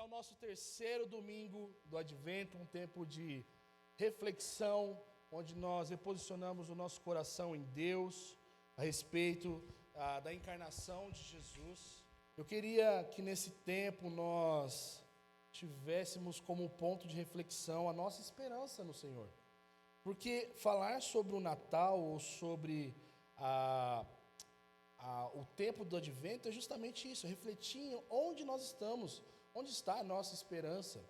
nosso terceiro domingo do Advento, um tempo de reflexão, onde nós reposicionamos o nosso coração em Deus, a respeito da encarnação de Jesus. Eu queria que nesse tempo nós tivéssemos como ponto de reflexão a nossa esperança no Senhor. Porque falar sobre o Natal ou sobre o tempo do Advento é justamente isso, refletir onde nós estamos, onde está a nossa esperança.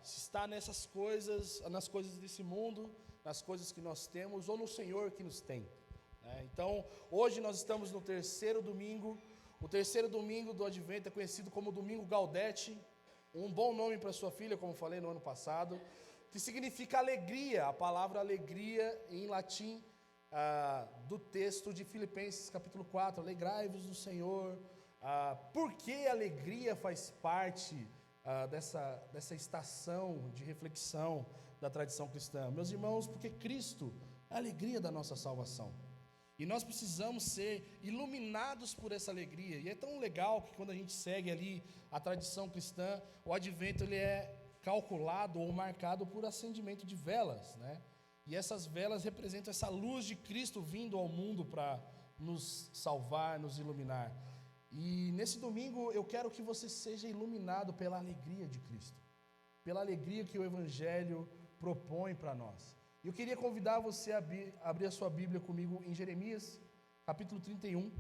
Se está nessas coisas, nas coisas desse mundo, nas coisas que nós temos, ou no Senhor que nos tem. Então, hoje nós estamos no terceiro domingo. O terceiro domingo do Advento é conhecido como Domingo Gaudete, um bom nome para sua filha, como falei no ano passado, que significa alegria, a palavra alegria em latim, do texto de Filipenses capítulo 4, alegrai-vos no Senhor. Por que a alegria faz parte dessa estação de reflexão da tradição cristã? Meus irmãos, porque Cristo é a alegria da nossa salvação. E nós precisamos ser iluminados por essa alegria. E é tão legal que quando a gente segue ali a tradição cristã, o Advento ele é calculado ou marcado por acendimento de velas, né? E essas velas representam essa luz de Cristo vindo ao mundo para nos salvar, nos iluminar. E nesse domingo eu quero que você seja iluminado pela alegria de Cristo, pela alegria que o Evangelho propõe para nós. Eu queria convidar você a abrir a sua Bíblia comigo em Jeremias, capítulo 31.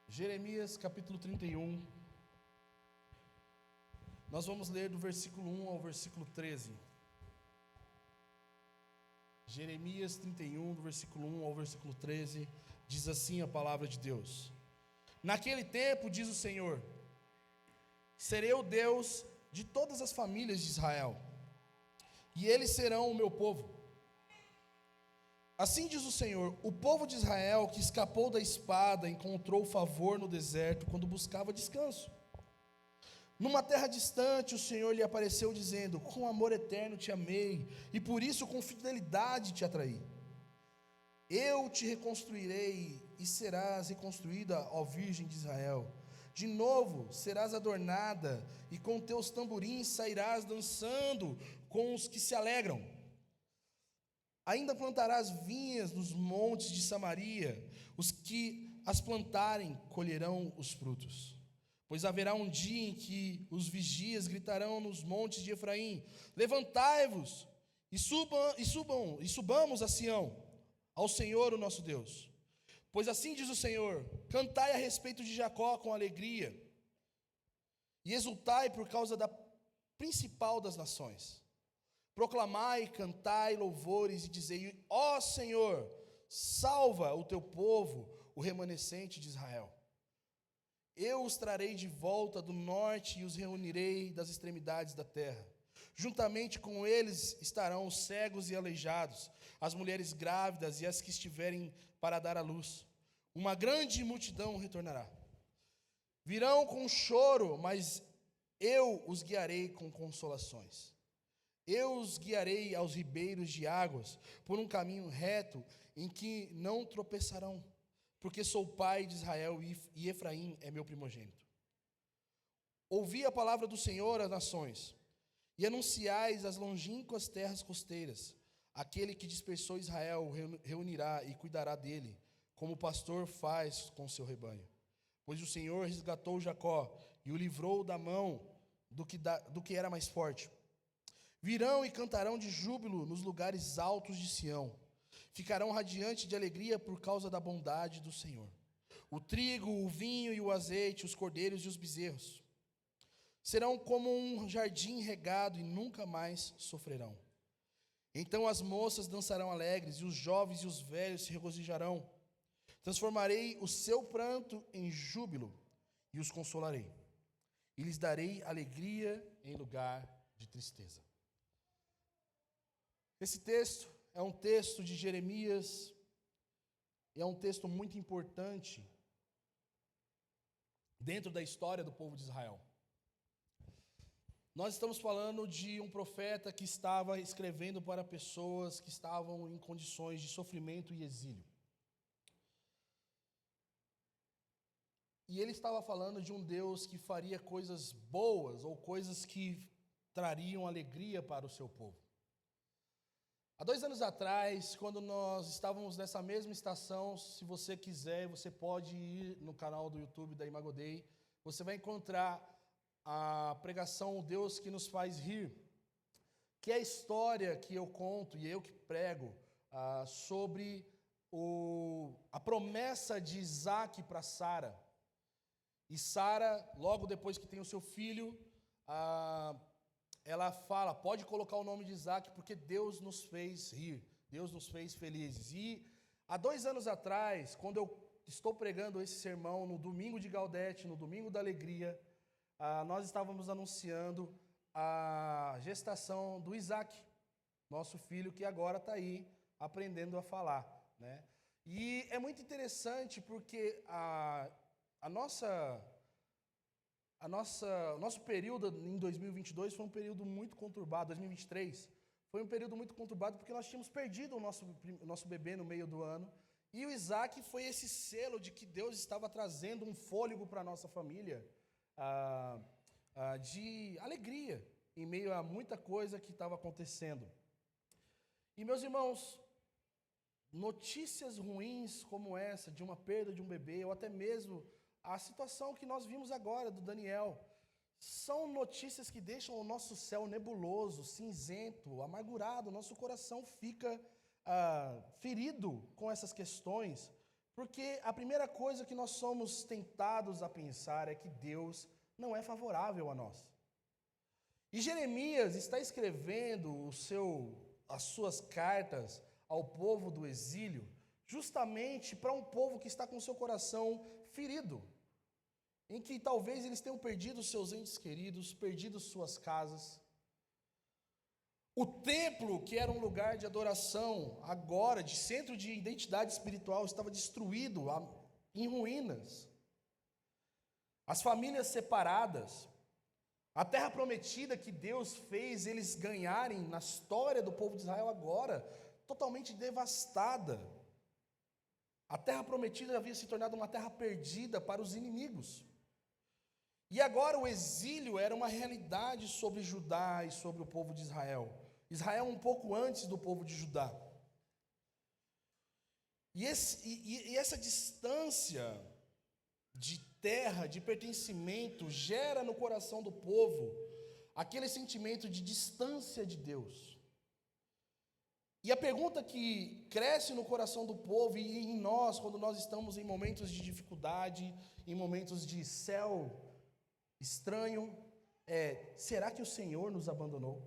Jeremias, capítulo 31. Nós vamos ler do versículo 1 ao versículo 13. Jeremias 31, do versículo 1 ao versículo 13, diz assim a palavra de Deus: Naquele tempo, diz o Senhor, serei o Deus de todas as famílias de Israel, e eles serão o meu povo. Assim diz o Senhor, o povo de Israel que escapou da espada encontrou favor no deserto quando buscava descanso. Numa terra distante o Senhor lhe apareceu dizendo, com amor eterno te amei, e por isso com fidelidade te atraí. Eu te reconstruirei e serás reconstruída, ó Virgem de Israel. De novo serás adornada, e com teus tamborins sairás dançando com os que se alegram. Ainda plantarás vinhas nos montes de Samaria, os que as plantarem colherão os frutos. Pois haverá um dia em que os vigias gritarão nos montes de Efraim, levantai-vos e subamos a Sião, ao Senhor o nosso Deus. Pois assim diz o Senhor, cantai a respeito de Jacó com alegria, e exultai por causa da principal das nações. Proclamai, cantai louvores e dizei, ó Senhor, salva o teu povo, o remanescente de Israel. Eu os trarei de volta do norte e os reunirei das extremidades da terra. Juntamente com eles estarão os cegos e aleijados, as mulheres grávidas e as que estiverem para dar à luz. Uma grande multidão retornará. Virão com choro, mas eu os guiarei com consolações. Eu os guiarei aos ribeiros de águas, por um caminho reto em que não tropeçarão. Porque sou pai de Israel e Efraim é meu primogênito. Ouvi a palavra do Senhor às nações, e anunciais as longínquas terras costeiras. Aquele que dispersou Israel reunirá e cuidará dele, como o pastor faz com seu rebanho. Pois o Senhor resgatou Jacó e o livrou da mão do que era mais forte. Virão e cantarão de júbilo nos lugares altos de Sião. Ficarão radiantes de alegria por causa da bondade do Senhor. O trigo, o vinho e o azeite, os cordeiros e os bezerros serão como um jardim regado e nunca mais sofrerão. Então as moças dançarão alegres, e os jovens e os velhos se regozijarão. Transformarei o seu pranto em júbilo e os consolarei. E lhes darei alegria em lugar de tristeza. Esse texto é um texto de Jeremias, é um texto muito importante dentro da história do povo de Israel. Nós estamos falando de um profeta que estava escrevendo para pessoas que estavam em condições de sofrimento e exílio. E ele estava falando de um Deus que faria coisas boas ou coisas que trariam alegria para o seu povo. Há 2 anos atrás, quando nós estávamos nessa mesma estação, se você quiser, você pode ir no canal do YouTube da Imagodei, você vai encontrar a pregação O Deus que nos faz rir, que é a história que eu conto e eu que prego sobre a promessa de Isaac para Sara. E Sara, logo depois que tem o seu filho, ela fala, pode colocar o nome de Isaac, porque Deus nos fez rir, Deus nos fez felizes. E há 2 anos atrás, quando eu estou pregando esse sermão, no domingo de Gaudete, no domingo da alegria, nós estávamos anunciando a gestação do Isaac, nosso filho que agora está aí aprendendo a falar, né? E é muito interessante porque o nosso período em 2022 foi um período muito conturbado, 2023 foi um período muito conturbado porque nós tínhamos perdido o nosso bebê no meio do ano, e o Isaac foi esse selo de que Deus estava trazendo um fôlego para a nossa família, de alegria, em meio a muita coisa que estava acontecendo. E meus irmãos, notícias ruins como essa, de uma perda de um bebê, ou até mesmo a situação que nós vimos agora do Daniel, são notícias que deixam o nosso céu nebuloso, cinzento, amargurado, nosso coração fica ferido com essas questões, porque a primeira coisa que nós somos tentados a pensar é que Deus não é favorável a nós. E Jeremias está escrevendo as suas cartas ao povo do exílio, justamente para um povo que está com o seu coração ferido, em que talvez eles tenham perdido seus entes queridos, perdido suas casas. O templo, que era um lugar de adoração, agora, de centro de identidade espiritual, estava destruído, em ruínas. As famílias separadas, a terra prometida que Deus fez eles ganharem na história do povo de Israel agora, totalmente devastada. A terra prometida havia se tornado uma terra perdida para os inimigos. E agora o exílio era uma realidade sobre Judá e sobre o povo de Israel. Israel um pouco antes do povo de Judá. E essa distância de terra, de pertencimento, gera no coração do povo aquele sentimento de distância de Deus. E a pergunta que cresce no coração do povo e em nós, quando nós estamos em momentos de dificuldade, em momentos de céu estranho, será que o Senhor nos abandonou?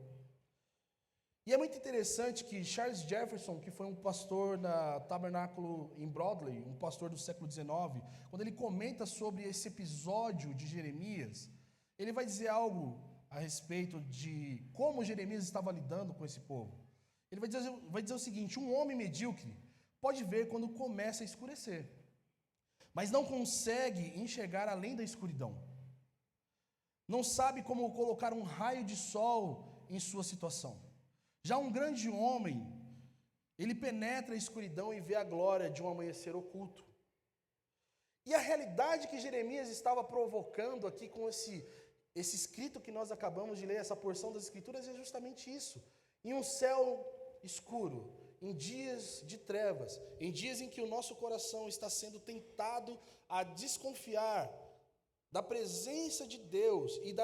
E é muito interessante que Charles Jefferson, que foi um pastor na Tabernáculo em Broadway, um pastor do século XIX, quando ele comenta sobre esse episódio de Jeremias, ele vai dizer algo a respeito de como Jeremias estava lidando com esse povo. Ele vai dizer o seguinte: um homem medíocre pode ver quando começa a escurecer, mas não consegue enxergar além da escuridão. Não sabe como colocar um raio de sol em sua situação. Já um grande homem, ele penetra a escuridão e vê a glória de um amanhecer oculto. E a realidade que Jeremias estava provocando aqui com esse escrito que nós acabamos de ler, essa porção das Escrituras, é justamente isso. Em um céu escuro, em dias de trevas, em dias em que o nosso coração está sendo tentado a desconfiar da presença de Deus e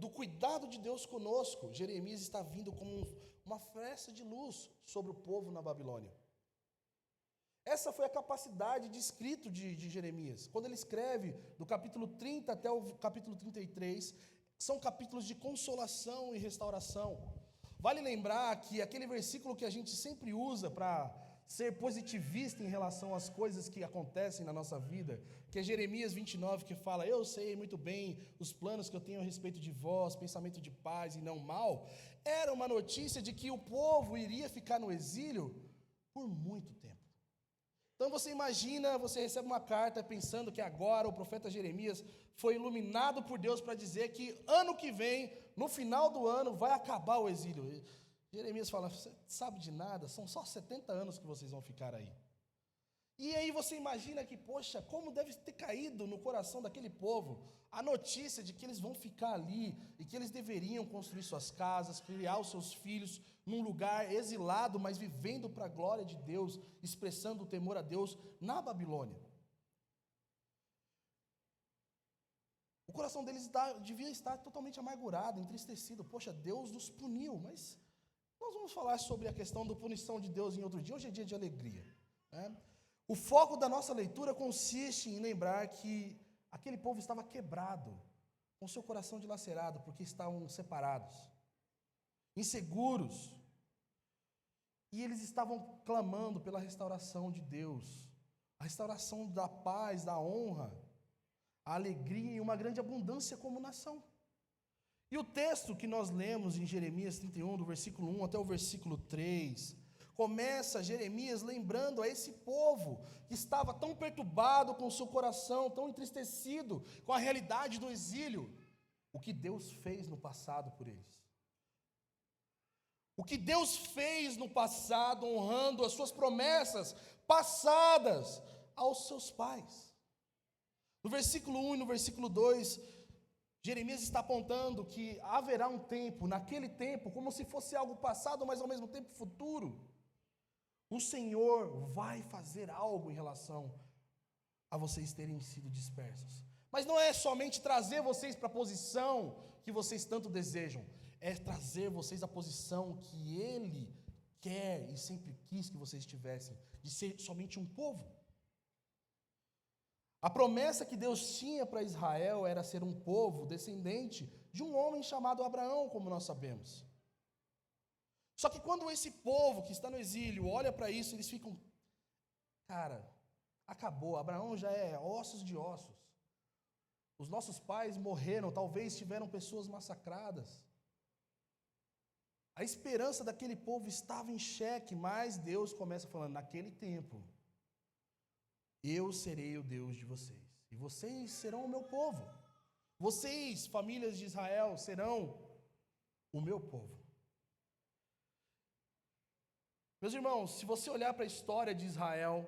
do cuidado de Deus conosco, Jeremias está vindo como uma flecha de luz sobre o povo na Babilônia. Essa foi a capacidade de escrito de Jeremias. Quando ele escreve do capítulo 30 até o capítulo 33, são capítulos de consolação e restauração. Vale lembrar que aquele versículo que a gente sempre usa para ser positivista em relação às coisas que acontecem na nossa vida, que é Jeremias 29, que fala: eu sei muito bem os planos que eu tenho a respeito de vós, pensamento de paz e não mal, era uma notícia de que o povo iria ficar no exílio por muito tempo. Então você imagina, você recebe uma carta pensando que agora o profeta Jeremias foi iluminado por Deus para dizer que ano que vem, no final do ano, vai acabar o exílio. Jeremias fala: você sabe de nada, são só 70 anos que vocês vão ficar aí. E aí você imagina que, poxa, como deve ter caído no coração daquele povo a notícia de que eles vão ficar ali e que eles deveriam construir suas casas, criar os seus filhos num lugar exilado, mas vivendo para a glória de Deus, expressando o temor a Deus na Babilônia. O coração deles devia estar totalmente amargurado, entristecido. Poxa, Deus nos puniu, mas nós vamos falar sobre a questão da punição de Deus em outro dia. Hoje é dia de alegria, né? O foco da nossa leitura consiste em lembrar que aquele povo estava quebrado, com seu coração dilacerado, porque estavam separados, inseguros, e eles estavam clamando pela restauração de Deus, a restauração da paz, da honra, a alegria e uma grande abundância como nação. E o texto que nós lemos em Jeremias 31, do versículo 1 até o versículo 3, começa Jeremias lembrando a esse povo que estava tão perturbado com o seu coração, tão entristecido com a realidade do exílio, o que Deus fez no passado por eles. O que Deus fez no passado, honrando as suas promessas passadas aos seus pais. No versículo 1 e no versículo 2, Jeremias está apontando que haverá um tempo, naquele tempo, como se fosse algo passado, mas ao mesmo tempo futuro. O Senhor vai fazer algo em relação a vocês terem sido dispersos. Mas não é somente trazer vocês para a posição que vocês tanto desejam, é trazer vocês à posição que Ele quer e sempre quis que vocês tivessem, de ser somente um povo. A promessa que Deus tinha para Israel era ser um povo descendente de um homem chamado Abraão, como nós sabemos. Só que quando esse povo que está no exílio olha para isso, eles ficam, cara, acabou, Abraão já é ossos de ossos. Os nossos pais morreram, talvez tiveram pessoas massacradas. A esperança daquele povo estava em xeque, mas Deus começa falando, naquele tempo, eu serei o Deus de vocês, e vocês serão o meu povo. Vocês, famílias de Israel, serão o meu povo. Meus irmãos, se você olhar para a história de Israel,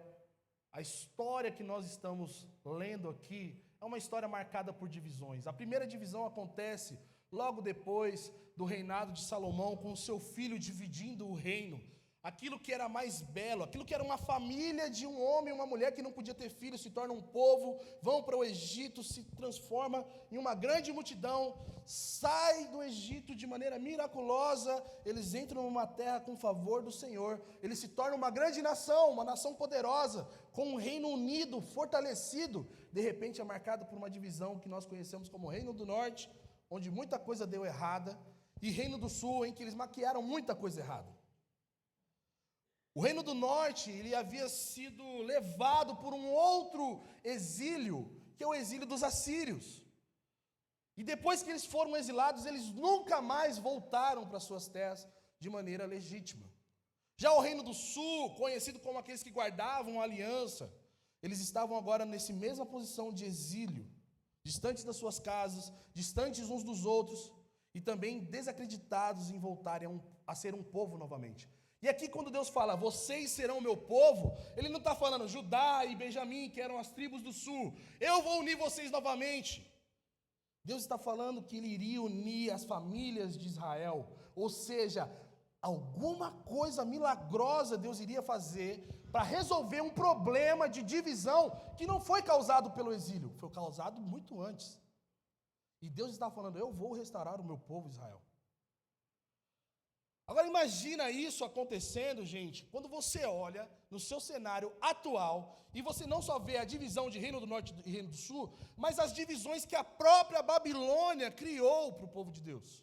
a história que nós estamos lendo aqui, é uma história marcada por divisões. A primeira divisão acontece logo depois do reinado de Salomão, com o seu filho dividindo o reino. Aquilo que era mais belo, aquilo que era uma família de um homem e uma mulher que não podia ter filho, se torna um povo, vão para o Egito, se transforma em uma grande multidão, sai do Egito de maneira miraculosa, eles entram numa terra com favor do Senhor, eles se tornam uma grande nação, uma nação poderosa, com um reino unido, fortalecido. De repente é marcado por uma divisão que nós conhecemos como Reino do Norte, onde muita coisa deu errada, e Reino do Sul, em que eles maquiaram muita coisa errada. O Reino do Norte, ele havia sido levado por um outro exílio, que é o exílio dos assírios. E depois que eles foram exilados, eles nunca mais voltaram para suas terras de maneira legítima. Já o Reino do Sul, conhecido como aqueles que guardavam a aliança, eles estavam agora nessa mesma posição de exílio, distantes das suas casas, distantes uns dos outros, e também desacreditados em voltarem a ser um povo novamente. E aqui quando Deus fala, vocês serão o meu povo, Ele não está falando Judá e Benjamim, que eram as tribos do sul, eu vou unir vocês novamente. Deus está falando que Ele iria unir as famílias de Israel, ou seja, alguma coisa milagrosa Deus iria fazer para resolver um problema de divisão que não foi causado pelo exílio, foi causado muito antes. E Deus está falando, eu vou restaurar o meu povo Israel. Agora imagina isso acontecendo, gente, quando você olha no seu cenário atual e você não só vê a divisão de Reino do Norte e Reino do Sul, mas as divisões que a própria Babilônia criou para o povo de Deus.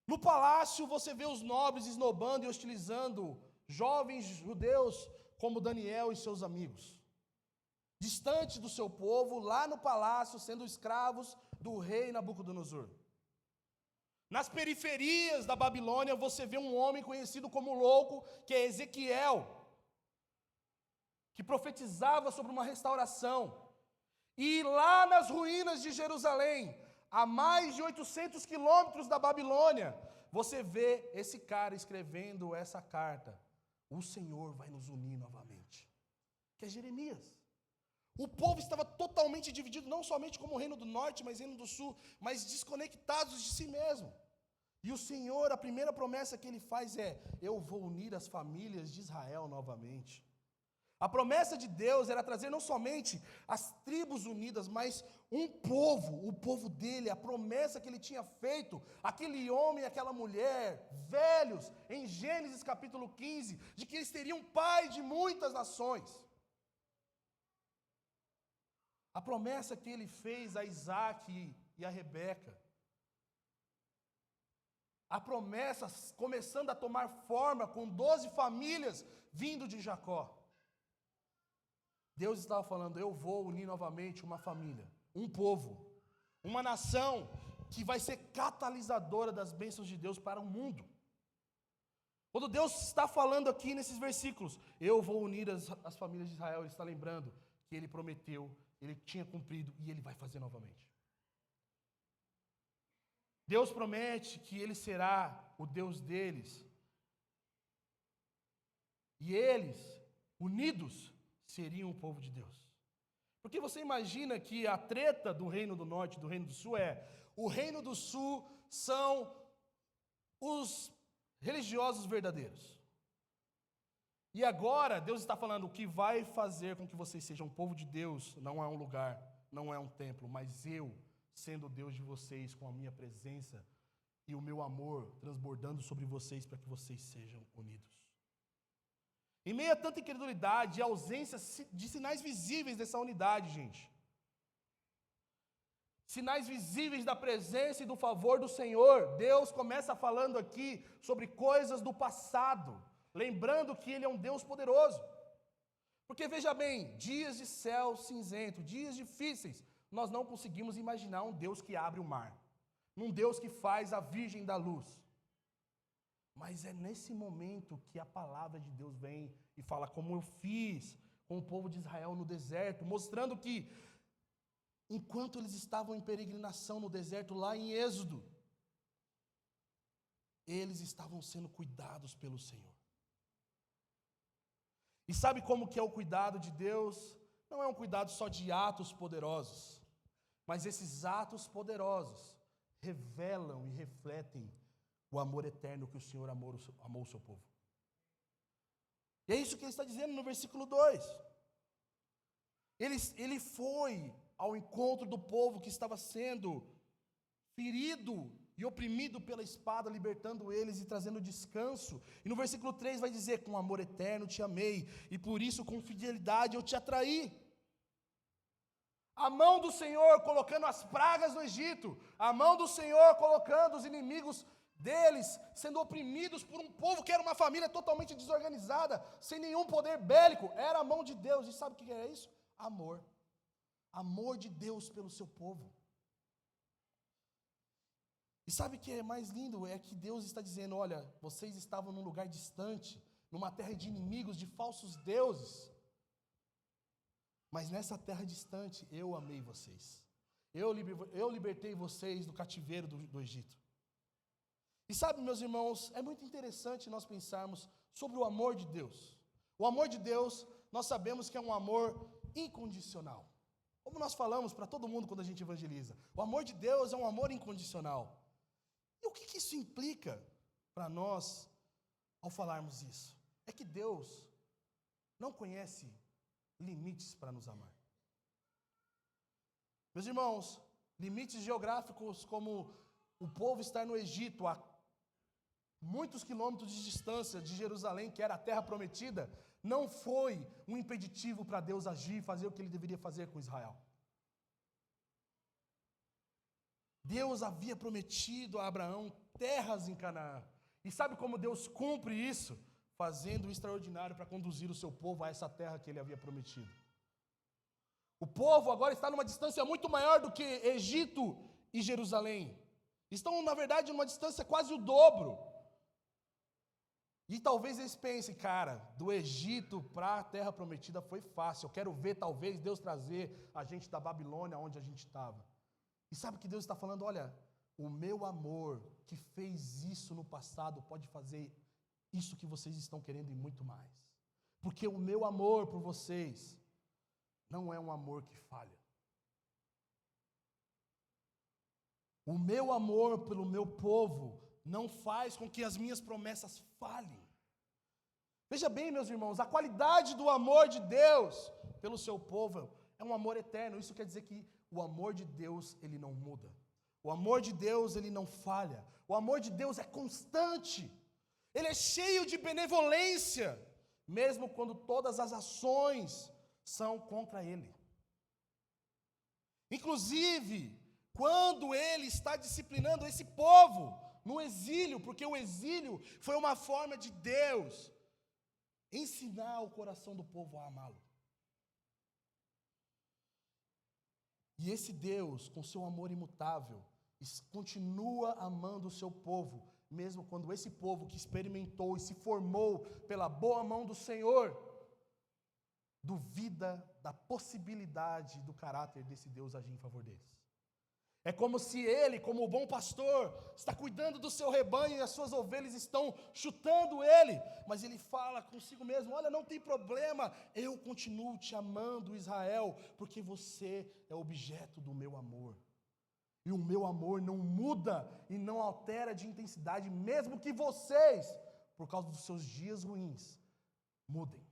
No palácio você vê os nobres esnobando e hostilizando jovens judeus como Daniel e seus amigos. Distante do seu povo, lá no palácio, sendo escravos do rei Nabucodonosor. Nas periferias da Babilônia, você vê um homem conhecido como louco, que é Ezequiel, que profetizava sobre uma restauração. E lá nas ruínas de Jerusalém, a mais de 800 quilômetros da Babilônia, você vê esse cara escrevendo essa carta, o Senhor vai nos unir novamente. Que é Jeremias. O povo estava totalmente dividido, não somente como o reino do norte, mas reino do sul, mas desconectados de si mesmo. E o Senhor, a primeira promessa que Ele faz é: eu vou unir as famílias de Israel novamente. A promessa de Deus era trazer não somente as tribos unidas, mas um povo, o povo dele, a promessa que ele tinha feito, aquele homem e aquela mulher, velhos, em Gênesis capítulo 15, de que eles teriam pai de muitas nações. A promessa que ele fez a Isaac e a Rebeca. A promessa começando a tomar forma com 12 famílias vindo de Jacó. Deus estava falando: eu vou unir novamente uma família, um povo, uma nação que vai ser catalisadora das bênçãos de Deus para o mundo. Quando Deus está falando aqui nesses versículos, eu vou unir as famílias de Israel, Ele está lembrando que Ele prometeu, Ele tinha cumprido e Ele vai fazer novamente. Deus promete que Ele será o Deus deles. E eles, unidos, seriam o povo de Deus. Porque você imagina que a treta do reino do norte e do reino do sul o reino do sul são os religiosos verdadeiros. E agora Deus está falando: o que vai fazer com que vocês sejam um povo de Deus não é um lugar, não é um templo, mas eu, sendo o Deus de vocês, com a minha presença e o meu amor transbordando sobre vocês para que vocês sejam unidos. Em meio a tanta incredulidade e ausência de sinais visíveis dessa unidade, gente. Sinais visíveis da presença e do favor do Senhor. Deus começa falando aqui sobre coisas do passado, lembrando que Ele é um Deus poderoso. Porque veja bem, dias de céu cinzento, dias difíceis, nós não conseguimos imaginar um Deus que abre o mar, um Deus que faz a virgem da luz. Mas é nesse momento que a palavra de Deus vem e fala: como eu fiz com o povo de Israel no deserto, mostrando que enquanto eles estavam em peregrinação no deserto, lá em Êxodo, eles estavam sendo cuidados pelo Senhor. E sabe como que é o cuidado de Deus? Não é um cuidado só de atos poderosos, mas esses atos poderosos revelam e refletem o amor eterno que o Senhor amou o seu povo. E é isso que ele está dizendo no versículo 2. Ele foi ao encontro do povo que estava sendo ferido e oprimido pela espada, libertando eles e trazendo descanso. E no versículo 3 vai dizer: com amor eterno te amei, e por isso com fidelidade eu te atraí. A mão do Senhor colocando as pragas no Egito, a mão do Senhor colocando os inimigos deles sendo oprimidos por um povo que era uma família totalmente desorganizada, sem nenhum poder bélico, era a mão de Deus. E sabe o que era isso? Amor. Amor de Deus pelo seu povo. E sabe o que é mais lindo? É que Deus está dizendo: olha, vocês estavam num lugar distante, numa terra de inimigos, de falsos deuses, mas nessa terra distante eu amei vocês, eu libertei vocês do cativeiro do Egito. E sabe, meus irmãos, é muito interessante nós pensarmos sobre o amor de Deus. O amor de Deus, nós sabemos que é um amor incondicional. Como nós falamos para todo mundo quando a gente evangeliza, o amor de Deus é um amor incondicional. E o que isso implica para nós ao falarmos isso? É que Deus não conhece limites para nos amar. Meus irmãos, limites geográficos como o povo estar no Egito, a muitos quilômetros de distância de Jerusalém, que era a terra prometida, não foi um impeditivo para Deus agir e fazer o que Ele deveria fazer com Israel. Deus havia prometido a Abraão terras em Canaã. E sabe como Deus cumpre isso? Fazendo o extraordinário para conduzir o seu povo a essa terra que Ele havia prometido. O povo agora está numa distância muito maior do que Egito e Jerusalém. Estão, na verdade, numa distância quase o dobro. E talvez eles pensem: cara, do Egito para a terra prometida foi fácil. Eu quero ver, talvez, Deus trazer a gente da Babilônia, onde a gente estava. E sabe que Deus está falando? Olha, o meu amor que fez isso no passado pode fazer isso que vocês estão querendo e muito mais. Porque o meu amor por vocês não é um amor que falha. O meu amor pelo meu povo não faz com que as minhas promessas falhem. Veja bem, meus irmãos, a qualidade do amor de Deus pelo seu povo é um amor eterno. Isso quer dizer que o amor de Deus, ele não muda. O amor de Deus, ele não falha. O amor de Deus é constante. Ele é cheio de benevolência, mesmo quando todas as ações são contra ele. Inclusive, quando ele está disciplinando esse povo no exílio, porque o exílio foi uma forma de Deus ensinar o coração do povo a amá-lo. E esse Deus, com seu amor imutável, continua amando o seu povo, mesmo quando esse povo que experimentou e se formou pela boa mão do Senhor, duvida da possibilidade do caráter desse Deus agir em favor deles. É como se ele, como o bom pastor, está cuidando do seu rebanho e as suas ovelhas estão chutando ele, mas ele fala consigo mesmo: olha, não tem problema, eu continuo te amando, Israel, porque você é objeto do meu amor. E o meu amor não muda e não altera de intensidade, mesmo que vocês, por causa dos seus dias ruins, mudem.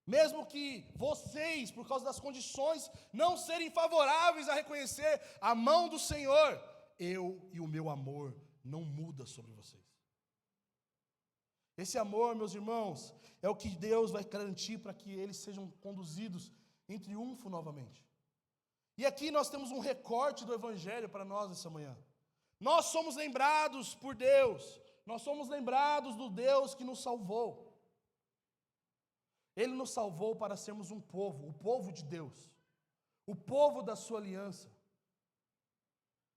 Mesmo que vocês, por causa das condições, não serem favoráveis a reconhecer a mão do Senhor, eu e o meu amor não muda sobre vocês. Esse amor, meus irmãos, é o que Deus vai garantir para que eles sejam conduzidos em triunfo novamente. E aqui nós temos um recorte do Evangelho para nós essa manhã. Nós somos lembrados por Deus, nós somos lembrados do Deus que nos salvou. Ele nos salvou para sermos um povo, o povo de Deus, o povo da sua aliança.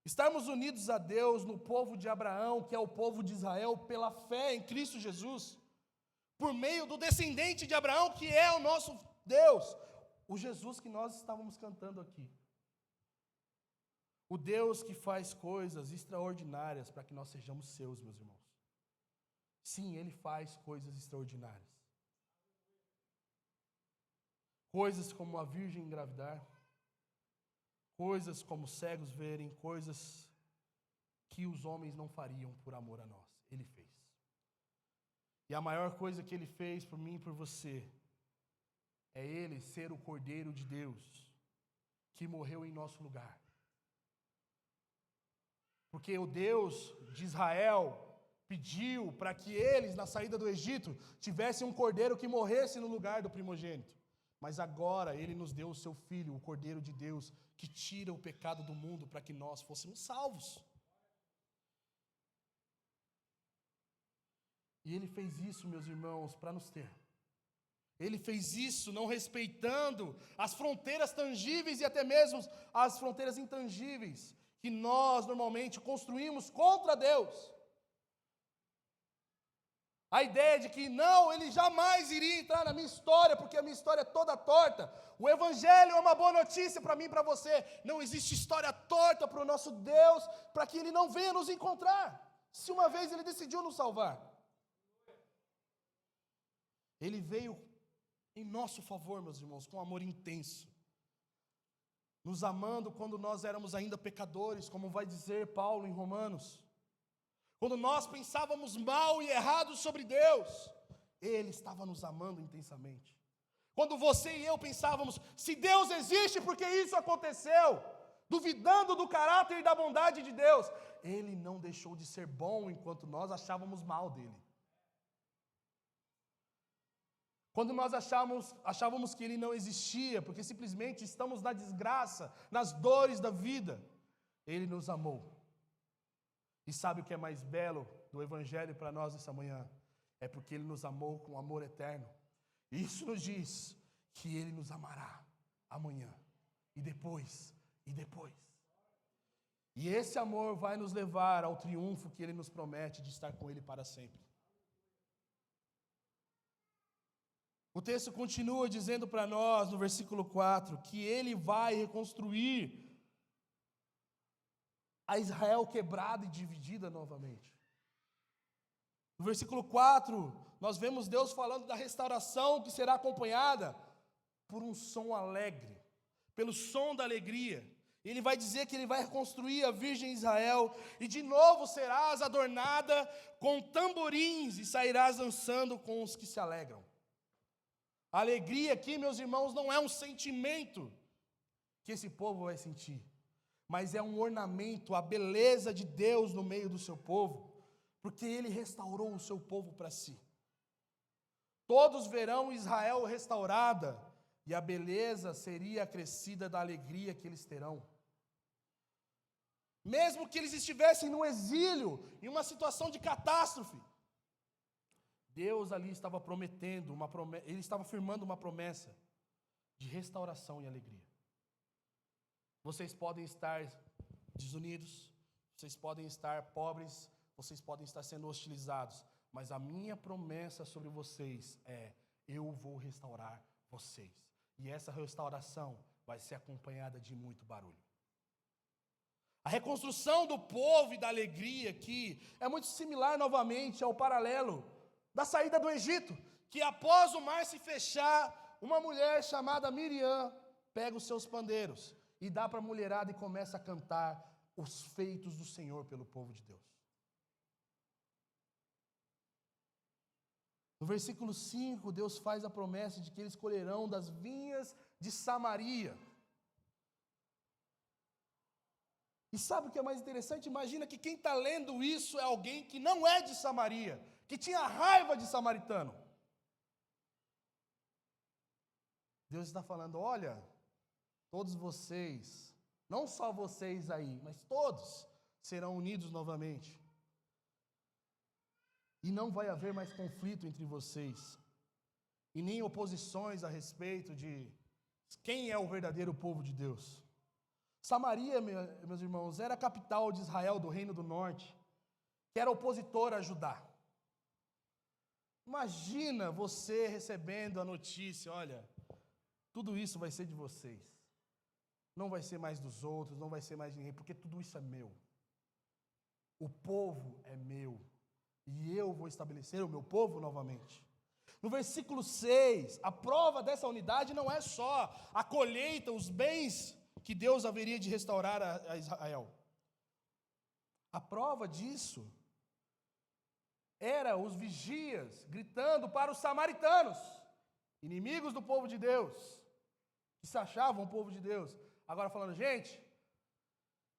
Estarmos unidos a Deus no povo de Abraão, que é o povo de Israel, pela fé em Cristo Jesus, por meio do descendente de Abraão, que é o nosso Deus, o Jesus que nós estávamos cantando aqui. O Deus que faz coisas extraordinárias para que nós sejamos seus, meus irmãos. Sim, Ele faz coisas extraordinárias. Coisas como a virgem engravidar, coisas como cegos verem, coisas que os homens não fariam por amor a nós. Ele fez. E a maior coisa que Ele fez por mim e por você é Ele ser o Cordeiro de Deus que morreu em nosso lugar. Porque o Deus de Israel pediu para que eles, na saída do Egito, tivessem um cordeiro que morresse no lugar do primogênito. Mas agora Ele nos deu o seu Filho, o Cordeiro de Deus, que tira o pecado do mundo para que nós fôssemos salvos. E Ele fez isso, meus irmãos, para nos ter. Ele fez isso não respeitando as fronteiras tangíveis e até mesmo as fronteiras intangíveis que nós normalmente construímos contra Deus. A ideia de que não, Ele jamais iria entrar na minha história, porque a minha história é toda torta. O Evangelho é uma boa notícia para mim e para você. Não existe história torta para o nosso Deus, para que Ele não venha nos encontrar, se uma vez Ele decidiu nos salvar. Ele veio em nosso favor, meus irmãos, com amor intenso, nos amando quando nós éramos ainda pecadores, como vai dizer Paulo em Romanos. Quando nós pensávamos mal e errado sobre Deus, Ele estava nos amando intensamente. Quando você e eu pensávamos, se Deus existe, por que isso aconteceu? Duvidando do caráter e da bondade de Deus, Ele não deixou de ser bom enquanto nós achávamos mal dEle. Quando nós achávamos que Ele não existia, porque simplesmente estamos na desgraça, nas dores da vida, Ele nos amou. E sabe o que é mais belo do Evangelho para nós essa manhã? É porque Ele nos amou com amor eterno. E isso nos diz que Ele nos amará amanhã, e depois, e depois. E esse amor vai nos levar ao triunfo que Ele nos promete de estar com Ele para sempre. O texto continua dizendo para nós, no versículo 4, que Ele vai reconstruir a Israel quebrada e dividida novamente. No versículo 4, nós vemos Deus falando da restauração que será acompanhada por um som alegre, pelo som da alegria. Ele vai dizer que ele vai reconstruir a Virgem Israel, e de novo serás adornada com tamborins, e sairás dançando com os que se alegram. A alegria aqui, meus irmãos, não é um sentimento que esse povo vai sentir, mas é um ornamento, a beleza de Deus no meio do seu povo, porque Ele restaurou o seu povo para si. Todos verão Israel restaurada, e a beleza seria acrescida da alegria que eles terão. Mesmo que eles estivessem no exílio, em uma situação de catástrofe, Deus ali estava prometendo, Ele estava firmando uma promessa de restauração e alegria. Vocês podem estar desunidos, vocês podem estar pobres, vocês podem estar sendo hostilizados, mas a minha promessa sobre vocês é: eu vou restaurar vocês. E essa restauração vai ser acompanhada de muito barulho. A reconstrução do povo e da alegria aqui é muito similar novamente ao paralelo da saída do Egito, que após o mar se fechar, uma mulher chamada Miriam pega os seus pandeiros e dá para a mulherada e começa a cantar os feitos do Senhor pelo povo de Deus. No versículo 5, Deus faz a promessa de que eles colherão das vinhas de Samaria. E sabe o que é mais interessante? Imagina que quem está lendo isso é alguém que não é de Samaria, que tinha raiva de samaritano. Deus está falando: olha, todos vocês, não só vocês aí, mas todos serão unidos novamente. E não vai haver mais conflito entre vocês, e nem oposições a respeito de quem é o verdadeiro povo de Deus. Samaria, meus irmãos, era a capital de Israel, do Reino do Norte, que era opositora a Judá. Imagina você recebendo a notícia: olha, tudo isso vai ser de vocês, não vai ser mais dos outros, não vai ser mais de ninguém, porque tudo isso é meu. O povo é meu, e eu vou estabelecer o meu povo novamente. No versículo 6, a prova dessa unidade não é só a colheita, os bens que Deus haveria de restaurar a Israel. A prova disso era os vigias gritando para os samaritanos, inimigos do povo de Deus, que se achavam o povo de Deus, agora falando: gente,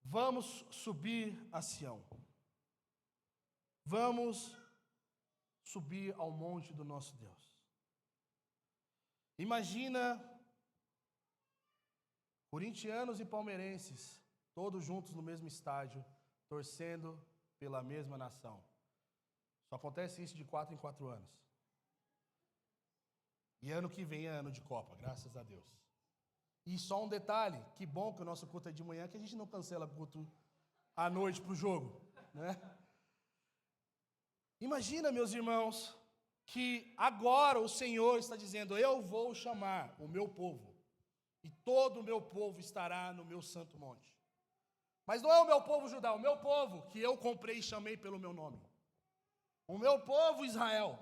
vamos subir a Sião, vamos subir ao monte do nosso Deus. Imagina corintianos e palmeirenses, todos juntos no mesmo estádio, torcendo pela mesma nação. Só acontece isso de 4 em 4 anos. E ano que vem é ano de Copa, graças a Deus. E só um detalhe: que bom que o nosso culto é de manhã, que a gente não cancela culto à noite para o jogo, né? Imagina, meus irmãos, que agora o Senhor está dizendo: eu vou chamar o meu povo, e todo o meu povo estará no meu santo monte. Mas não é o meu povo Judá, o meu povo que eu comprei e chamei pelo meu nome. O meu povo Israel.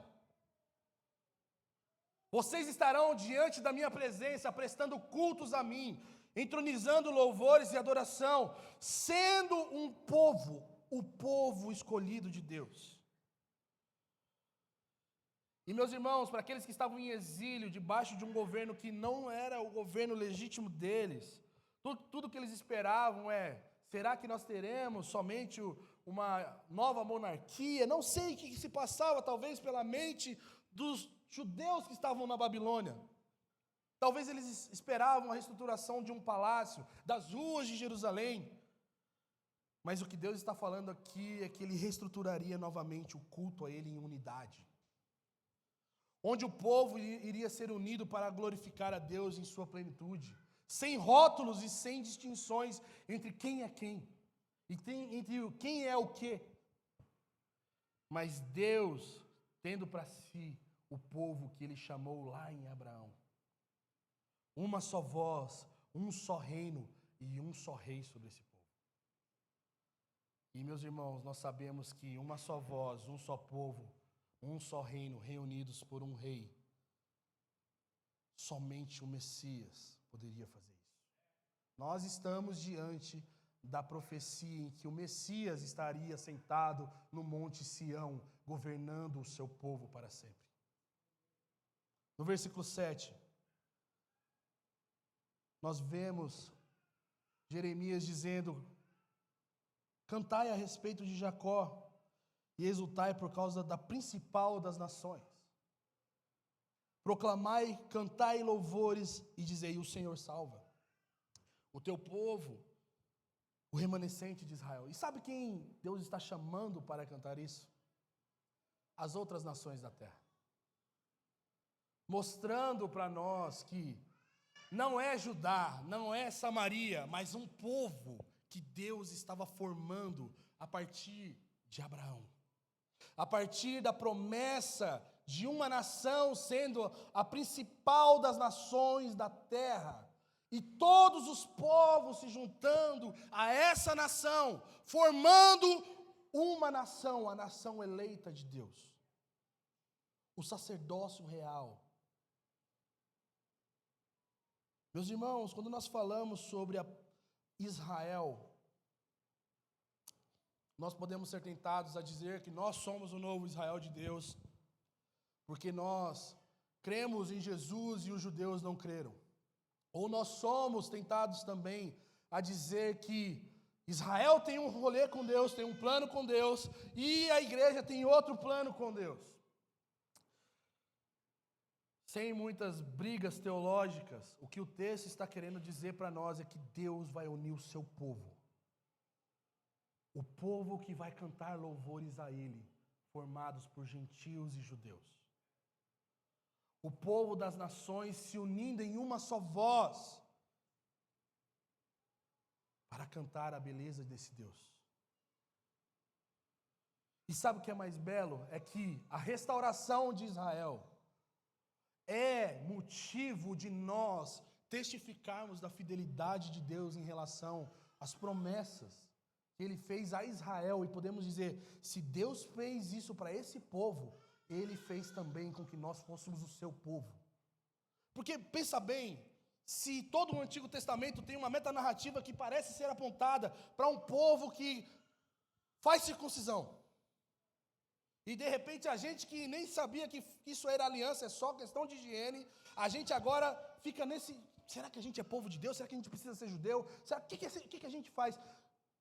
Vocês estarão diante da minha presença, prestando cultos a mim, entronizando louvores e adoração, sendo um povo, o povo escolhido de Deus. E, meus irmãos, para aqueles que estavam em exílio, debaixo de um governo que não era o governo legítimo deles, tudo que eles esperavam é: será que nós teremos somente uma nova monarquia? Não sei o que se passava, talvez, pela mente dos judeus que estavam na Babilônia. Talvez eles esperavam a reestruturação de um palácio, das ruas de Jerusalém. Mas o que Deus está falando aqui é que Ele reestruturaria novamente o culto a Ele em unidade, onde o povo iria ser unido para glorificar a Deus em sua plenitude, sem rótulos e sem distinções entre quem é quem, e entre quem é o quê. Mas Deus tendo para si o povo que Ele chamou lá em Abraão. Uma só voz, um só reino e um só rei sobre esse povo. E, meus irmãos, nós sabemos que uma só voz, um só povo, um só reino, reunidos por um rei. Somente o Messias poderia fazer isso. Nós estamos diante da profecia em que o Messias estaria sentado no Monte Sião, governando o seu povo para sempre. No versículo 7, nós vemos Jeremias dizendo: cantai a respeito de Jacó e exultai por causa da principal das nações. Proclamai, cantai louvores e dizei: o Senhor salva o teu povo, o remanescente de Israel. E sabe quem Deus está chamando para cantar isso? As outras nações da terra. Mostrando para nós que não é Judá, não é Samaria, mas um povo que Deus estava formando a partir de Abraão. A partir da promessa de uma nação sendo a principal das nações da terra. E todos os povos se juntando a essa nação, formando uma nação, a nação eleita de Deus. O sacerdócio real. Meus irmãos, quando nós falamos sobre Israel, nós podemos ser tentados a dizer que nós somos o novo Israel de Deus, porque nós cremos em Jesus e os judeus não creram. Ou nós somos tentados também a dizer que Israel tem um rolê com Deus, tem um plano com Deus, e a igreja tem outro plano com Deus. Sem muitas brigas teológicas, o que o texto está querendo dizer para nós é que Deus vai unir o seu povo. O povo que vai cantar louvores a Ele, formados por gentios e judeus. O povo das nações se unindo em uma só voz para cantar a beleza desse Deus. E sabe o que é mais belo? É que a restauração de Israel é motivo de nós testificarmos da fidelidade de Deus em relação às promessas que Ele fez a Israel. E podemos dizer, se Deus fez isso para esse povo, Ele fez também com que nós fôssemos o seu povo. Porque, pensa bem, se todo o Antigo Testamento tem uma metanarrativa que parece ser apontada para um povo que faz circuncisão, e de repente a gente que nem sabia que isso era aliança, é só questão de higiene, a gente agora fica nesse, será que a gente é povo de Deus? Será que a gente precisa ser judeu? O que a gente faz?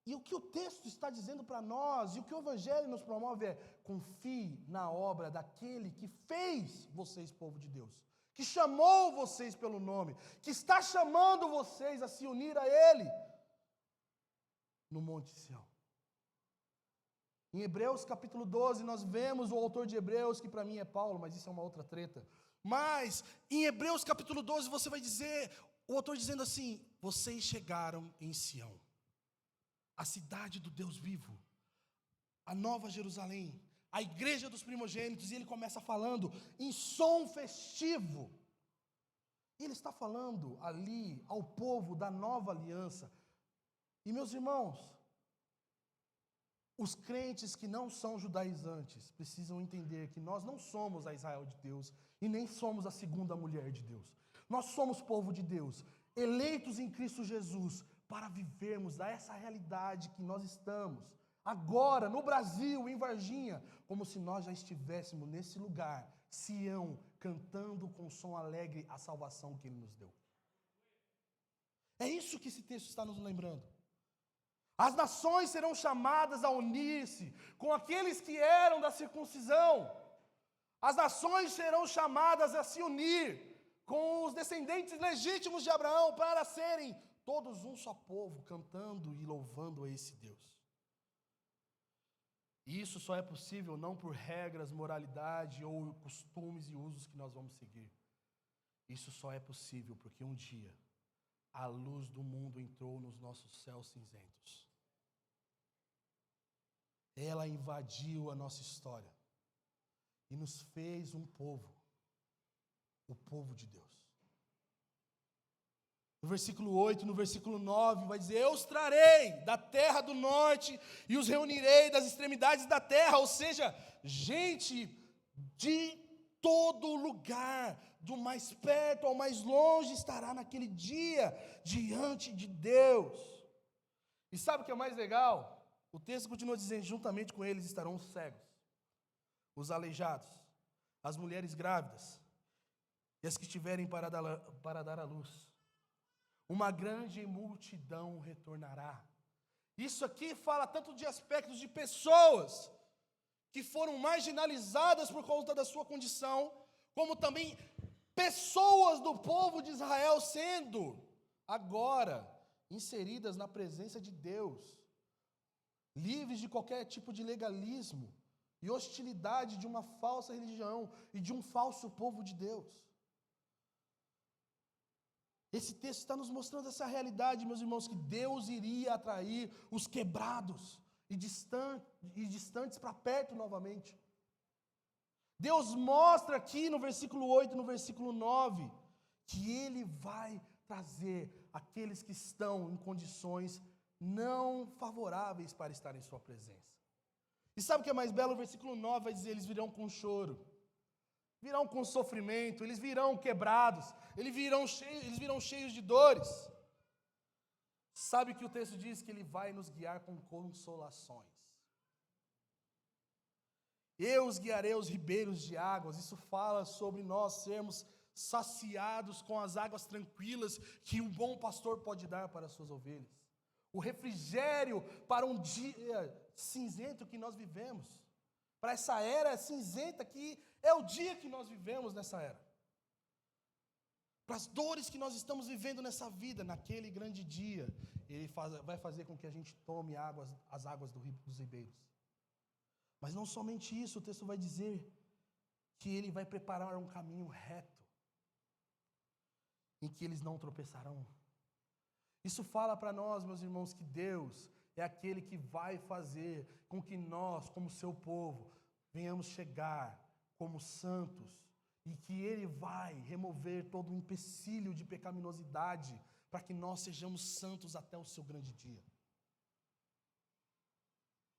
E o que o texto está dizendo para nós, e o que o Evangelho nos promove é: confie na obra daquele que fez vocês povo de Deus, que chamou vocês pelo nome, que está chamando vocês a se unir a Ele no Monte Sião. Em Hebreus capítulo 12, nós vemos o autor de Hebreus, que para mim é Paulo, mas isso é uma outra treta. Mas em Hebreus capítulo 12 você vai dizer, o autor dizendo assim: vocês chegaram em Sião, a cidade do Deus vivo, a Nova Jerusalém, a igreja dos primogênitos. E ele começa falando em som festivo. E ele está falando ali ao povo da nova aliança. E meus irmãos, os crentes que não são judaizantes precisam entender que nós não somos a Israel de Deus e nem somos a segunda mulher de Deus. Nós somos povo de Deus, eleitos em Cristo Jesus, para vivermos essa realidade que nós estamos agora no Brasil, em Varginha, como se nós já estivéssemos nesse lugar, Sião, cantando com som alegre a salvação que Ele nos deu. É isso que esse texto está nos lembrando. As nações serão chamadas a unir-se com aqueles que eram da circuncisão. As nações serão chamadas a se unir com os descendentes legítimos de Abraão para serem todos um só povo, cantando e louvando a esse Deus. E isso só é possível não por regras, moralidade ou costumes e usos que nós vamos seguir. Isso só é possível porque um dia a luz do mundo entrou nos nossos céus cinzentos. Ela invadiu a nossa história e nos fez um povo, o povo de Deus. No versículo 8, no versículo 9, vai dizer: eu os trarei da terra do norte e os reunirei das extremidades da terra, ou seja, gente de todo lugar, do mais perto ao mais longe, estará naquele dia diante de Deus. E sabe o que é mais legal? O texto continua dizendo: juntamente com eles estarão os cegos, os aleijados, as mulheres grávidas e as que estiverem para dar à luz. Uma grande multidão retornará. Isso aqui fala tanto de aspectos de pessoas que foram marginalizadas por conta da sua condição, como também pessoas do povo de Israel sendo agora inseridas na presença de Deus, livres de qualquer tipo de legalismo e hostilidade de uma falsa religião e de um falso povo de Deus. Esse texto está nos mostrando essa realidade, meus irmãos, que Deus iria atrair os quebrados e distantes para perto novamente. Deus mostra aqui no versículo 8 e no versículo 9 que Ele vai trazer aqueles que estão em condições não favoráveis para estar em sua presença. E sabe o que é mais belo? O versículo 9 vai dizer: eles virão com choro, virão com sofrimento, eles virão quebrados, eles virão cheios de dores. Sabe que o texto diz que Ele vai nos guiar com consolações. Eu os guiarei aos ribeiros de águas. Isso fala sobre nós sermos saciados com as águas tranquilas que um bom pastor pode dar para as suas ovelhas. O refrigério para um dia cinzento que nós vivemos, para essa era cinzenta que é o dia que nós vivemos nessa era. Para as dores que nós estamos vivendo nessa vida, naquele grande dia, Ele vai fazer com que a gente tome as águas dos ribeiros. Mas não somente isso, o texto vai dizer que Ele vai preparar um caminho reto, em que eles não tropeçarão. Isso fala para nós, meus irmãos, que Deus é aquele que vai fazer com que nós, como seu povo, venhamos chegar como santos, e que Ele vai remover todo o empecilho de pecaminosidade, para que nós sejamos santos até o seu grande dia.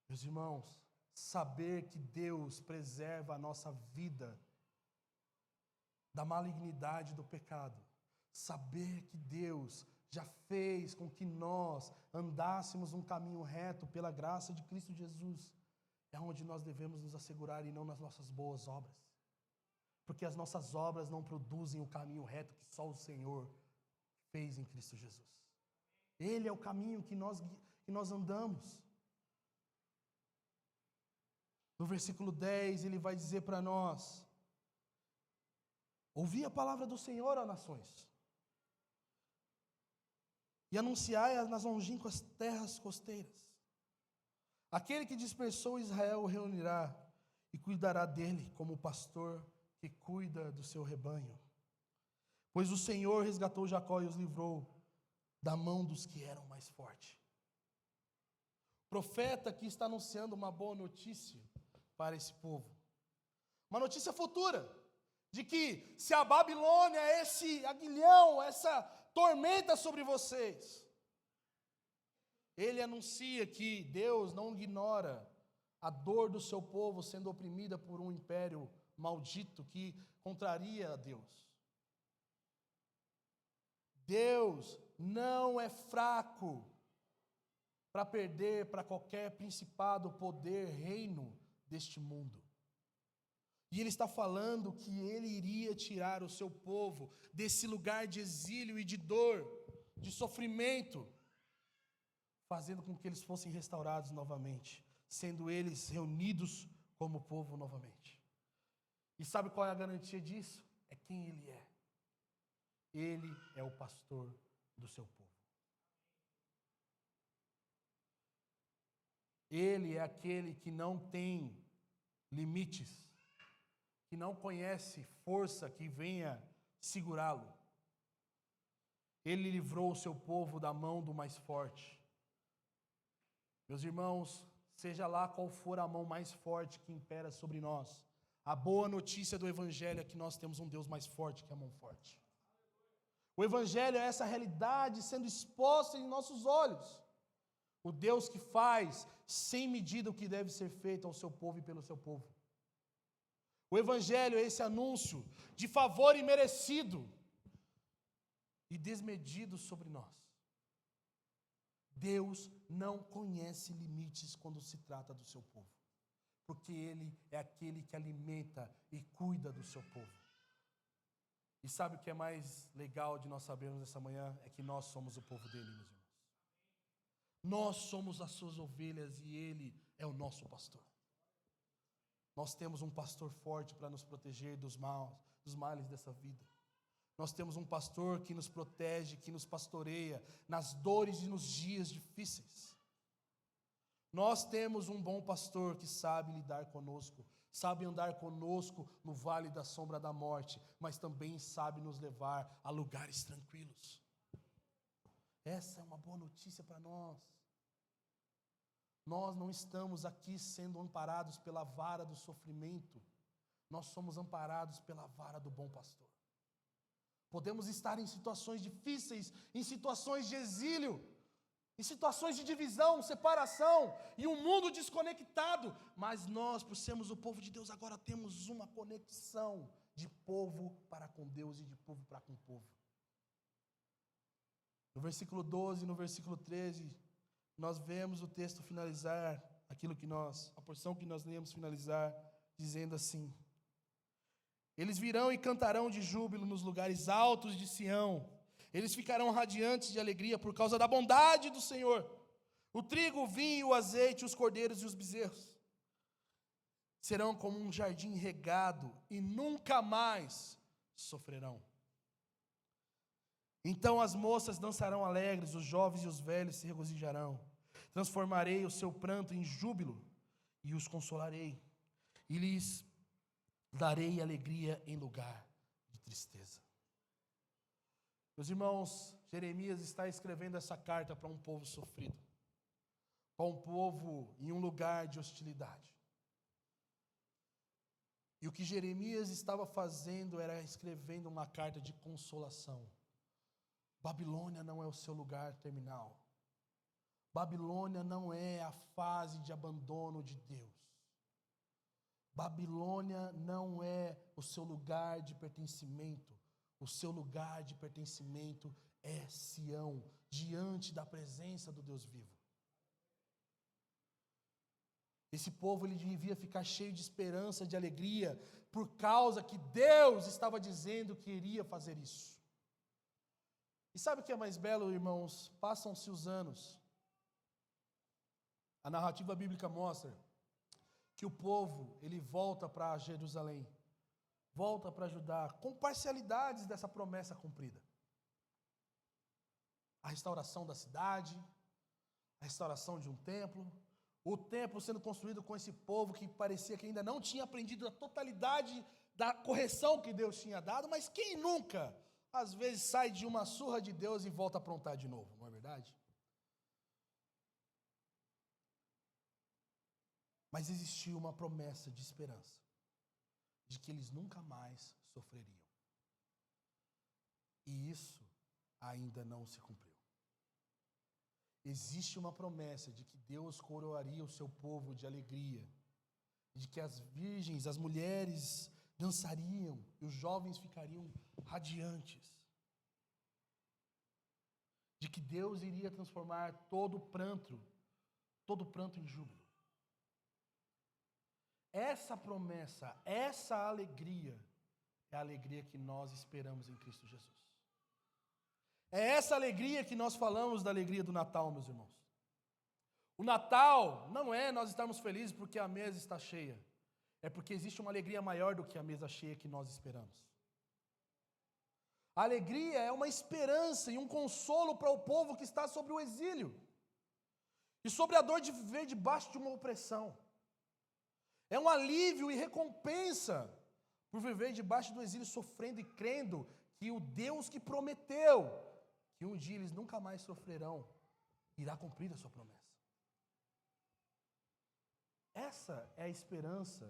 Meus irmãos, saber que Deus preserva a nossa vida da malignidade do pecado, saber que Deus já fez com que nós andássemos um caminho reto pela graça de Cristo Jesus, é onde nós devemos nos assegurar, e não nas nossas boas obras. Porque as nossas obras não produzem o caminho reto que só o Senhor fez em Cristo Jesus. Ele é o caminho que nós andamos. No versículo 10, ele vai dizer para nós: ouvi a palavra do Senhor, ó nações, e anunciai nas longínquas terras costeiras. Aquele que dispersou Israel o reunirá e cuidará dele como o pastor que cuida do seu rebanho. Pois o Senhor resgatou Jacó e os livrou da mão dos que eram mais fortes. O profeta que está anunciando uma boa notícia para esse povo. Uma notícia futura, de que se a Babilônia, esse aguilhão, essa tormenta sobre vocês, ele anuncia que Deus não ignora a dor do seu povo sendo oprimida por um império maldito que contraria a Deus. Deus não é fraco para perder para qualquer principado, poder, reino deste mundo. E Ele está falando que Ele iria tirar o seu povo desse lugar de exílio e de dor, de sofrimento, fazendo com que eles fossem restaurados novamente, sendo eles reunidos como povo novamente. E sabe qual é a garantia disso? É quem Ele é. Ele é o pastor do seu povo. Ele é aquele que não tem limites, que não conhece força que venha segurá-lo. Ele livrou o seu povo da mão do mais forte. Meus irmãos, seja lá qual for a mão mais forte que impera sobre nós, a boa notícia do Evangelho é que nós temos um Deus mais forte que a mão forte. O Evangelho é essa realidade sendo exposta em nossos olhos. O Deus que faz sem medida o que deve ser feito ao seu povo e pelo seu povo. O Evangelho é esse anúncio de favor imerecido e desmedido sobre nós. Deus não conhece limites quando se trata do seu povo, porque Ele é aquele que alimenta e cuida do seu povo. E sabe o que é mais legal de nós sabermos essa manhã? É que nós somos o povo dele, meus irmãos. Nós somos as suas ovelhas e Ele é o nosso pastor. Nós temos um pastor forte para nos proteger dos males dessa vida. Nós temos um pastor que nos protege, que nos pastoreia nas dores e nos dias difíceis. Nós temos um bom pastor que sabe lidar conosco, sabe andar conosco no vale da sombra da morte, mas também sabe nos levar a lugares tranquilos. Essa é uma boa notícia para nós. Nós não estamos aqui sendo amparados pela vara do sofrimento, nós somos amparados pela vara do bom pastor. Podemos estar em situações difíceis, em situações de exílio, em situações de divisão, separação, e um mundo desconectado, mas nós, por sermos o povo de Deus, agora temos uma conexão de povo para com Deus e de povo para com o povo. No versículo 12 e no versículo 13, nós vemos o texto finalizar, a porção que nós lemos finalizar, dizendo assim: eles virão e cantarão de júbilo nos lugares altos de Sião, eles ficarão radiantes de alegria por causa da bondade do Senhor. O trigo, o vinho, o azeite, os cordeiros e os bezerros serão como um jardim regado e nunca mais sofrerão. Então as moças dançarão alegres, os jovens e os velhos se regozijarão. Transformarei o seu pranto em júbilo e os consolarei, e lhes darei alegria em lugar de tristeza. Meus irmãos, Jeremias está escrevendo essa carta para um povo sofrido, para um povo em um lugar de hostilidade. E o que Jeremias estava fazendo era escrevendo uma carta de consolação. Babilônia não é o seu lugar terminal. Babilônia não é a fase de abandono de Deus. Babilônia não é o seu lugar de pertencimento. O seu lugar de pertencimento é Sião, diante da presença do Deus vivo. Esse povo ele devia ficar cheio de esperança, de alegria, por causa que Deus estava dizendo que iria fazer isso. E sabe o que é mais belo, irmãos? Passam-se os anos. A narrativa bíblica mostra que o povo, ele volta para Jerusalém, volta para Judá, com parcialidades dessa promessa cumprida. A restauração da cidade, a restauração de um templo, o templo sendo construído com esse povo que parecia que ainda não tinha aprendido a totalidade da correção que Deus tinha dado, mas quem nunca, às vezes, sai de uma surra de Deus e volta a aprontar de novo, não é verdade? Mas existia uma promessa de esperança, de que eles nunca mais sofreriam. E isso ainda não se cumpriu. Existe uma promessa de que Deus coroaria o seu povo de alegria, de que as virgens, as mulheres dançariam e os jovens ficariam radiantes, de que Deus iria transformar todo pranto em júbilo. Essa promessa, essa alegria, é a alegria que nós esperamos em Cristo Jesus. É essa alegria que nós falamos da alegria do Natal, meus irmãos. O Natal não é nós estarmos felizes porque a mesa está cheia. É porque existe uma alegria maior do que a mesa cheia que nós esperamos. A alegria é uma esperança e um consolo para o povo que está sobre o exílio. E sobre a dor de viver debaixo de uma opressão. É um alívio e recompensa por viver debaixo do exílio, sofrendo e crendo que o Deus que prometeu que um dia eles nunca mais sofrerão, irá cumprir a sua promessa. Essa é a esperança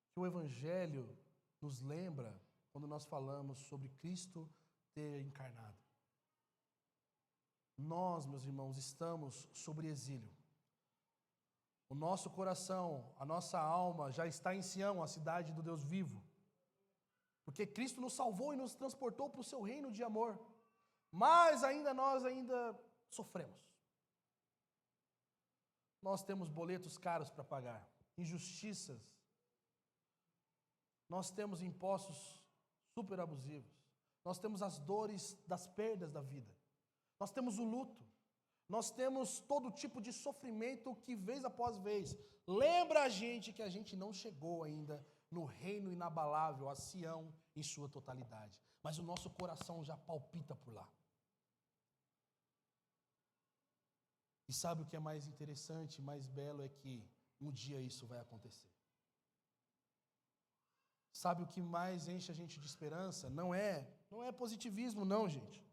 que o Evangelho nos lembra quando nós falamos sobre Cristo ter encarnado. Nós, meus irmãos, estamos sobre exílio. O nosso coração, a nossa alma já está em Sião, a cidade do Deus vivo. Porque Cristo nos salvou e nos transportou para o seu reino de amor. Mas nós ainda sofremos. Nós temos boletos caros para pagar, injustiças. Nós temos impostos super abusivos. Nós temos as dores das perdas da vida. Nós temos o luto. Nós temos todo tipo de sofrimento que, vez após vez, lembra a gente que a gente não chegou ainda no reino inabalável, a Sião, em sua totalidade. Mas o nosso coração já palpita por lá. E sabe o que é mais interessante, mais belo, é que um dia isso vai acontecer. Sabe o que mais enche a gente de esperança? Não é positivismo não, gente.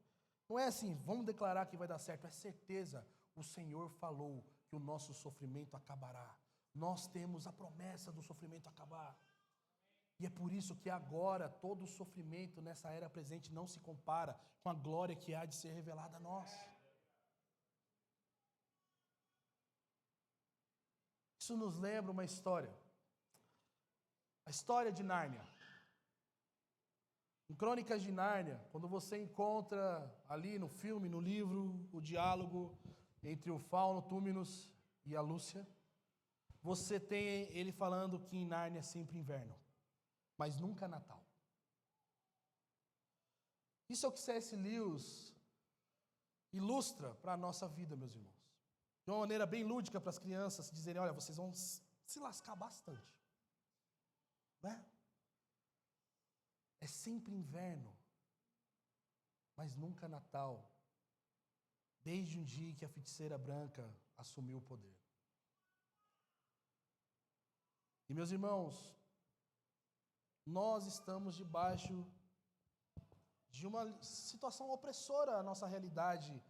Não é assim, vamos declarar que vai dar certo. É certeza, o Senhor falou que o nosso sofrimento acabará. Nós temos a promessa do sofrimento acabar. E é por isso que agora todo o sofrimento nessa era presente não se compara com a glória que há de ser revelada a nós. Isso nos lembra uma história. A história de Nárnia. Em Crônicas de Nárnia, quando você encontra ali no filme, no livro, o diálogo entre o Fauno Túminos e a Lúcia, você tem ele falando que em Nárnia é sempre inverno, mas nunca Natal. Isso é o que C.S. Lewis ilustra para a nossa vida, meus irmãos. De uma maneira bem lúdica para as crianças dizerem, olha, vocês vão se lascar bastante. Né? É sempre inverno, mas nunca Natal, desde um dia que a feiticeira branca assumiu o poder. E meus irmãos, nós estamos debaixo de uma situação opressora à nossa realidade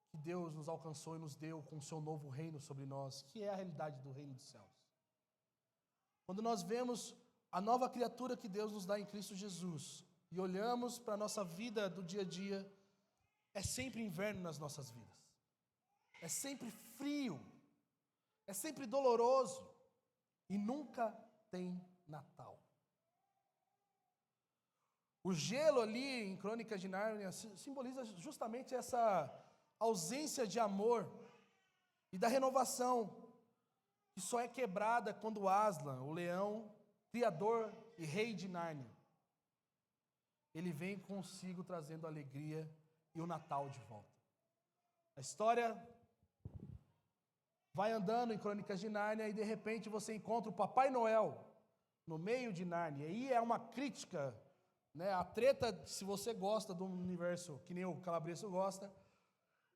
que Deus nos alcançou e nos deu com o seu novo reino sobre nós, que é a realidade do reino dos céus. Quando nós vemos a nova criatura que Deus nos dá em Cristo Jesus e olhamos para a nossa vida do dia a dia, é sempre inverno nas nossas vidas. É sempre frio. É sempre doloroso. E nunca tem Natal. O gelo ali em Crônicas de Nárnia simboliza justamente essa ausência de amor e da renovação, que só é quebrada quando Aslan, o leão, criador e rei de Nárnia, ele vem consigo trazendo alegria e o Natal de volta. A história vai andando em Crônicas de Nárnia e de repente você encontra o Papai Noel no meio de Nárnia. E é uma crítica, né? A treta, se você gosta do universo que nem o Calabreso gosta,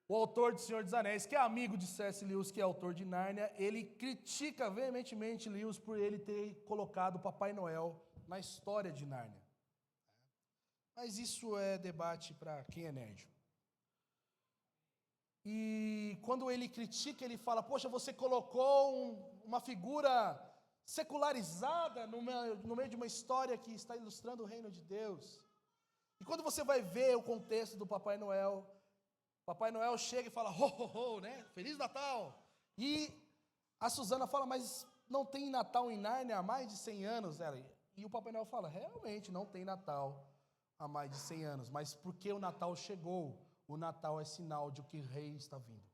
o autor de Senhor dos Anéis, que é amigo de C.S. Lewis, que é autor de Nárnia, ele critica veementemente Lewis por ele ter colocado o Papai Noel na história de Nárnia. Mas isso é debate para quem é nerd. E quando ele critica, ele fala, poxa, você colocou uma figura secularizada no meio de uma história que está ilustrando o reino de Deus. E quando você vai ver o contexto do Papai Noel chega e fala, ho, ho, ho, né? Feliz Natal! E a Susana fala, mas não tem Natal em Nárnia há mais de 100 anos. E o Papai Noel fala, realmente não tem Natal há mais de 100 anos. Mas porque o Natal chegou, o Natal é sinal de que o rei está vindo.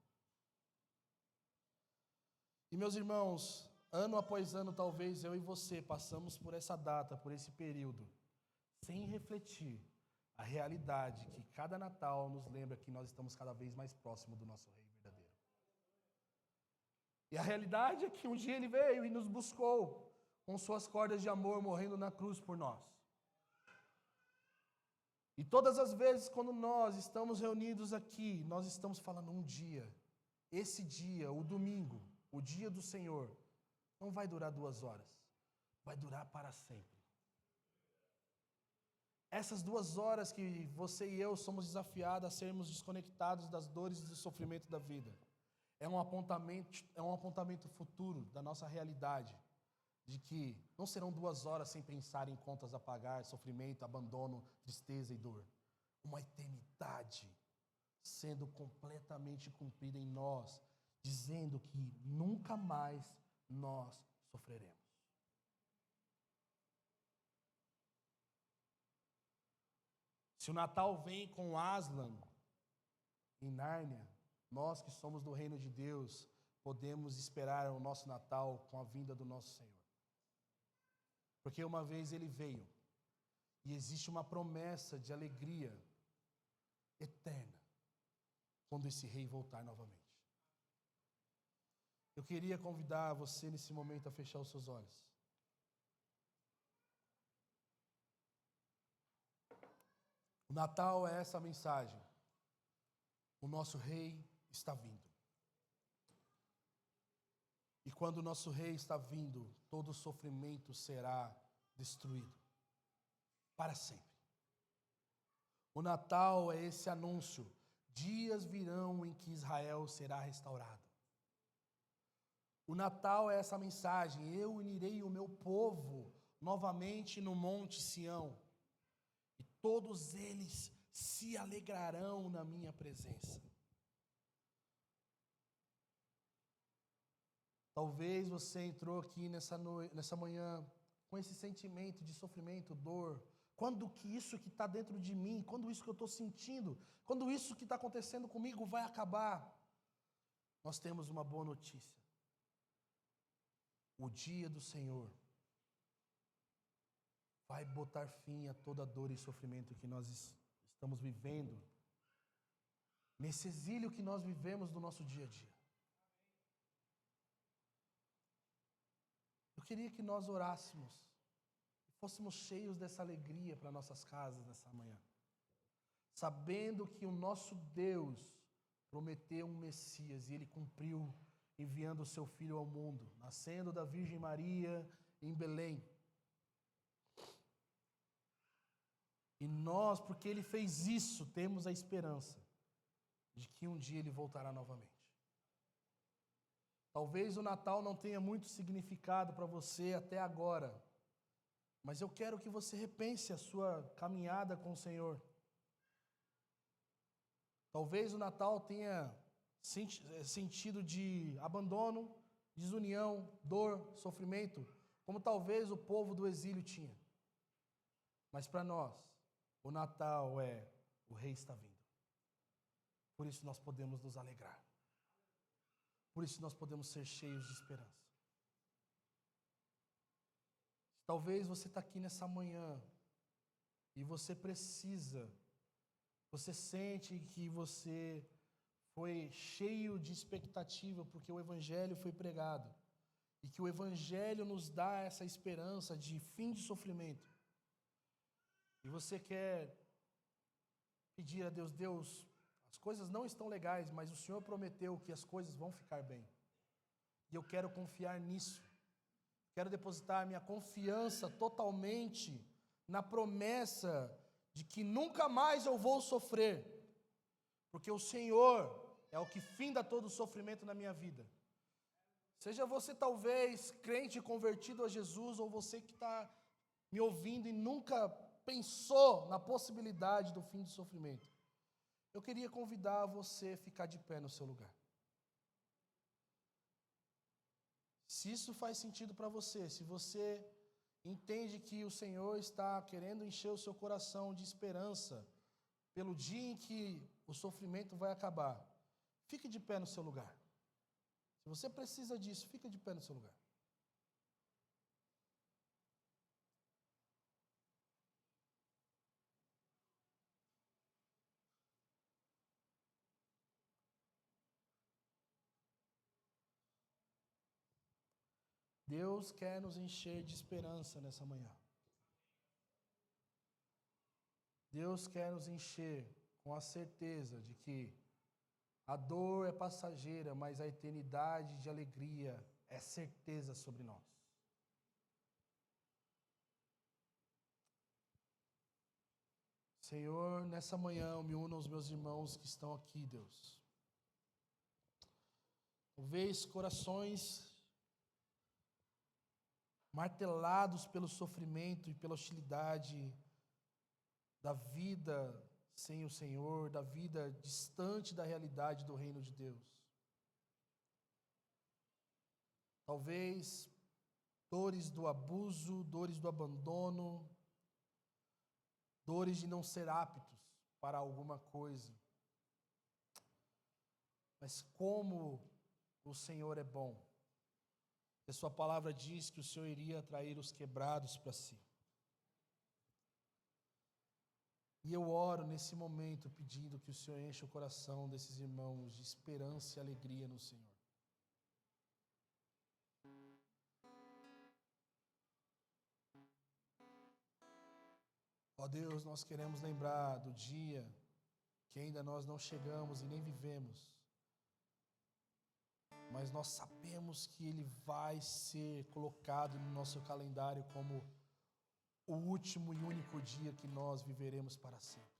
E meus irmãos, ano após ano, talvez eu e você passamos por essa data, por esse período, sem refletir a realidade que cada Natal nos lembra que nós estamos cada vez mais próximos do nosso Rei verdadeiro. E a realidade é que um dia Ele veio e nos buscou com suas cordas de amor morrendo na cruz por nós. E todas as vezes quando nós estamos reunidos aqui, nós estamos falando um dia, esse dia, o domingo, o dia do Senhor, não vai durar 2 horas, vai durar para sempre. Essas 2 horas que você e eu somos desafiados a sermos desconectados das dores e do sofrimento da vida, é um apontamento futuro da nossa realidade, de que não serão 2 horas sem pensar em contas a pagar, sofrimento, abandono, tristeza e dor. Uma eternidade sendo completamente cumprida em nós, dizendo que nunca mais nós sofreremos. Se o Natal vem com Aslan em Nárnia, nós que somos do reino de Deus, podemos esperar o nosso Natal com a vinda do nosso Senhor. Porque uma vez ele veio, e existe uma promessa de alegria eterna quando esse rei voltar novamente. Eu queria convidar você nesse momento a fechar os seus olhos. O Natal é essa mensagem. O nosso rei está vindo. E quando o nosso rei está vindo, todo o sofrimento será destruído para sempre. O Natal é esse anúncio. Dias virão em que Israel será restaurado. O Natal é essa mensagem. Eu unirei o meu povo novamente no Monte Sião. E todos eles se alegrarão na minha presença. Talvez você entrou aqui nessa manhã com esse sentimento de sofrimento, dor. Quando que isso que está dentro de mim, quando isso que eu estou sentindo, quando isso que está acontecendo comigo vai acabar? Nós temos uma boa notícia. O dia do Senhor vai botar fim a toda dor e sofrimento que nós estamos vivendo, nesse exílio que nós vivemos no nosso dia a dia. Eu queria que nós orássemos e fôssemos cheios dessa alegria para nossas casas nessa manhã, sabendo que o nosso Deus prometeu um Messias e Ele cumpriu, enviando o seu Filho ao mundo, nascendo da Virgem Maria em Belém. E nós, porque Ele fez isso, temos a esperança de que um dia Ele voltará novamente. Talvez o Natal não tenha muito significado para você até agora, mas eu quero que você repense a sua caminhada com o Senhor. Talvez o Natal tenha sentido de abandono, desunião, dor, sofrimento, como talvez o povo do exílio tinha. Mas para nós, o Natal é o Rei está vindo. Por isso nós podemos nos alegrar. Por isso nós podemos ser cheios de esperança. Talvez você está aqui nessa manhã e você sente que você foi cheio de expectativa porque o Evangelho foi pregado e que o Evangelho nos dá essa esperança de fim de sofrimento. E você quer pedir a Deus, Deus, as coisas não estão legais, mas o Senhor prometeu que as coisas vão ficar bem. E eu quero confiar nisso. Quero depositar minha confiança totalmente na promessa de que nunca mais eu vou sofrer, porque o Senhor é o que finda todo o sofrimento na minha vida. Seja você talvez crente e convertido a Jesus, ou você que está me ouvindo e nunca pensou na possibilidade do fim do sofrimento. Eu queria convidar você a ficar de pé no seu lugar. Se isso faz sentido para você, se você entende que o Senhor está querendo encher o seu coração de esperança pelo dia em que o sofrimento vai acabar, fique de pé no seu lugar. Se você precisa disso, fique de pé no seu lugar. Deus quer nos encher de esperança nessa manhã. Deus quer nos encher com a certeza de que a dor é passageira, mas a eternidade de alegria é certeza sobre nós. Senhor, nessa manhã eu me uno aos meus irmãos que estão aqui, Deus. Talvez corações martelados pelo sofrimento e pela hostilidade da vida sem o Senhor, da vida distante da realidade do reino de Deus. Talvez dores do abuso, dores do abandono, dores de não ser aptos para alguma coisa. Mas como o Senhor é bom. A sua palavra diz que o Senhor iria atrair os quebrados para si. E eu oro nesse momento pedindo que o Senhor encha o coração desses irmãos de esperança e alegria no Senhor. Ó Deus, nós queremos lembrar do dia que ainda nós não chegamos e nem vivemos, mas nós sabemos que ele vai ser colocado no nosso calendário como o último e único dia que nós viveremos para sempre.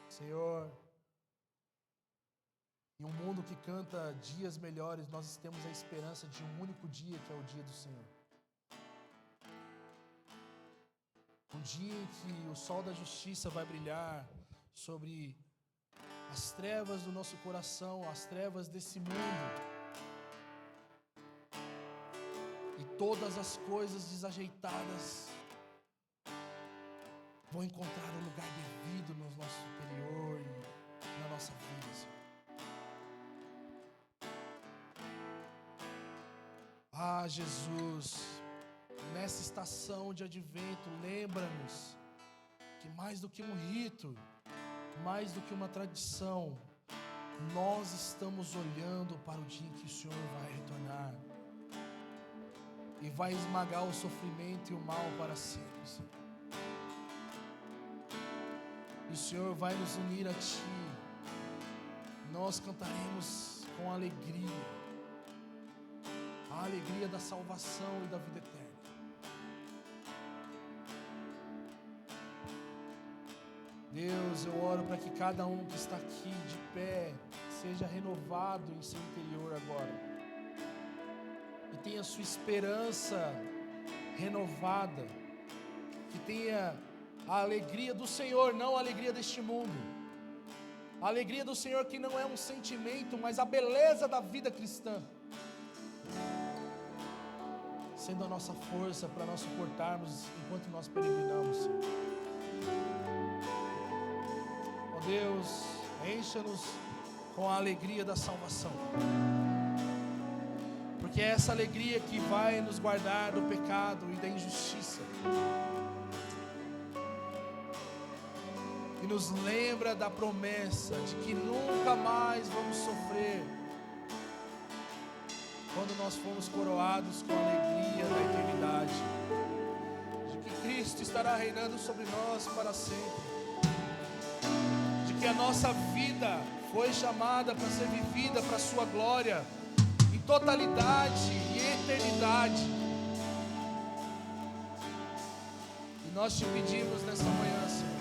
Senhor, em um mundo que canta dias melhores, nós temos a esperança de um único dia, que é o dia do Senhor. Um dia em que o sol da justiça vai brilhar sobre as trevas do nosso coração, as trevas desse mundo. E todas as coisas desajeitadas vão encontrar um lugar devido no nosso interior e na nossa vida, Senhor. Ah, Jesus, nessa estação de advento, lembra-nos que mais do que um rito, mais do que uma tradição, nós estamos olhando para o dia em que o Senhor vai retornar e vai esmagar o sofrimento e o mal para sempre, Senhor. E o Senhor vai nos unir a Ti. Nós cantaremos com alegria, a alegria da salvação e da vida eterna. Deus, eu oro para que cada um que está aqui de pé seja renovado em seu interior agora. Que tenha sua esperança renovada. Que tenha a alegria do Senhor, não a alegria deste mundo. A alegria do Senhor que não é um sentimento, mas a beleza da vida cristã. Sendo a nossa força para nós suportarmos enquanto nós peregrinamos, Senhor. Deus, encha-nos com a alegria da salvação, porque é essa alegria que vai nos guardar do pecado e da injustiça, e nos lembra da promessa de que nunca mais vamos sofrer quando nós formos coroados com a alegria da eternidade, de que Cristo estará reinando sobre nós para sempre, que a nossa vida foi chamada para ser vivida para a sua glória, em totalidade e eternidade. E nós te pedimos nessa manhã, Senhor,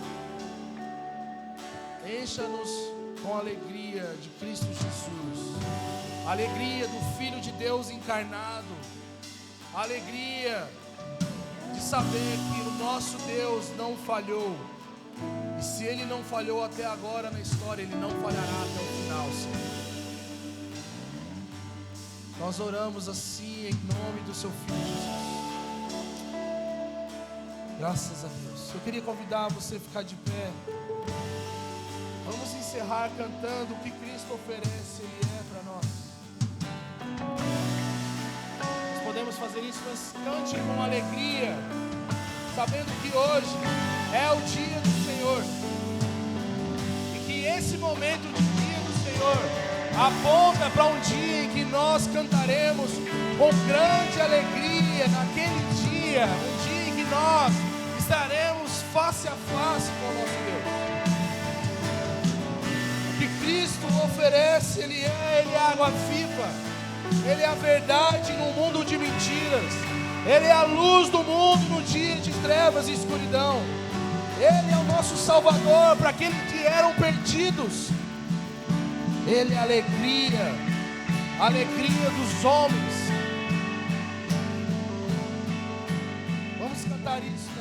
encha-nos com a alegria de Cristo Jesus, a alegria do Filho de Deus encarnado, a alegria de saber que o nosso Deus não falhou. E se Ele não falhou até agora na história, Ele não falhará até o final, Senhor. Nós oramos assim em nome do Seu Filho Jesus. Graças a Deus. Eu queria convidar você a ficar de pé. Vamos encerrar cantando o que Cristo oferece, Ele é para nós. Nós podemos fazer isso, mas cante com alegria, sabendo que hoje é o dia do Senhor, e que esse momento de dia do Senhor aponta para um dia em que nós cantaremos com grande alegria naquele dia, um dia em que nós estaremos face a face com o nosso Deus. O que Cristo oferece, Ele é água viva, Ele é a verdade num mundo de mentiras, Ele é a luz do mundo no dia de trevas e escuridão. Ele é o nosso Salvador para aqueles que eram perdidos. Ele é a alegria dos homens. Vamos cantar isso.